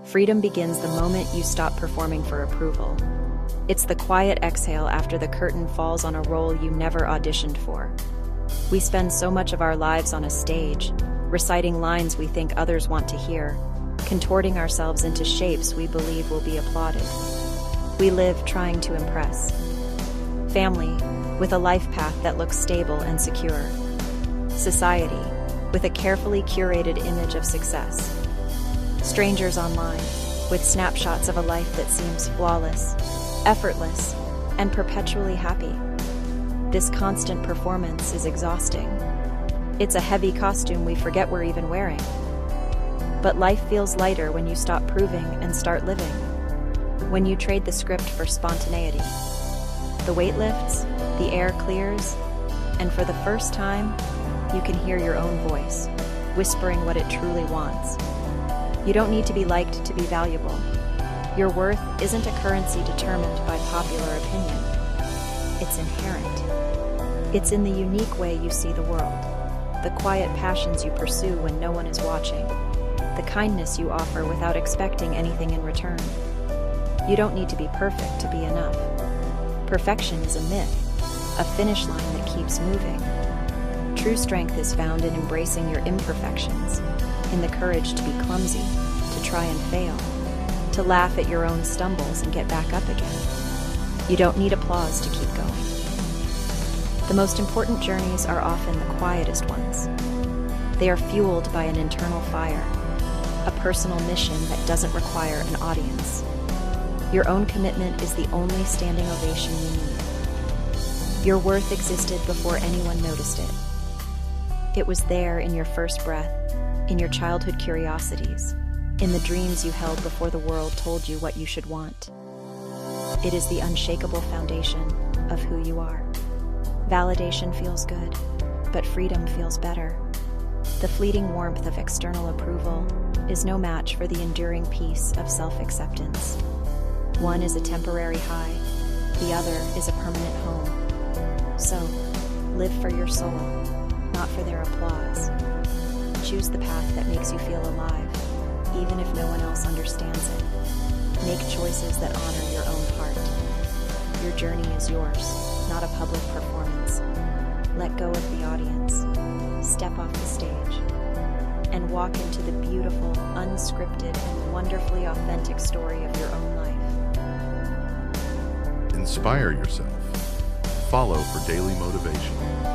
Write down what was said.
Freedom begins the moment you stop performing for approval. It's the quiet exhale after the curtain falls on a role you never auditioned for. We spend so much of our lives on a stage, reciting lines we think others want to hear, contorting ourselves into shapes we believe will be applauded. We live trying to impress. Family, with a life path that looks stable and secure. Society, with a carefully curated image of success. Strangers online, with snapshots of a life that seems flawless, effortless, and perpetually happy. This constant performance is exhausting. It's a heavy costume we forget we're even wearing. But life feels lighter when you stop proving and start living. When you trade the script for spontaneity. The weight lifts, the air clears, and for the first time, you can hear your own voice, whispering what it truly wants. You don't need to be liked to be valuable. Your worth isn't a currency determined by popular opinion. It's inherent. It's in the unique way you see the world, the quiet passions you pursue when no one is watching, the kindness you offer without expecting anything in return. You don't need to be perfect to be enough. Perfection is a myth, a finish line that keeps moving. True strength is found in embracing your imperfections, in the courage to be clumsy, to try and fail, to laugh at your own stumbles and get back up again. You don't need applause to keep going. The most important journeys are often the quietest ones. They are fueled by an internal fire, a personal mission that doesn't require an audience. Your own commitment is the only standing ovation you need. Your worth existed before anyone noticed it. It was there in your first breath, in your childhood curiosities, in the dreams you held before the world told you what you should want. It is the unshakable foundation of who you are. Validation feels good, but freedom feels better. The fleeting warmth of external approval is no match for the enduring peace of self-acceptance. One is a temporary high, the other is a permanent home. So, live for your soul, not for their applause. Choose the path that makes you feel alive, even if no one else understands it. Make choices that honor your own heart. Your journey is yours, not a public performance. Let go of the audience, step off the stage, and walk into the beautiful, unscripted, and wonderfully authentic story of your own life. Inspire yourself. Follow for daily motivation.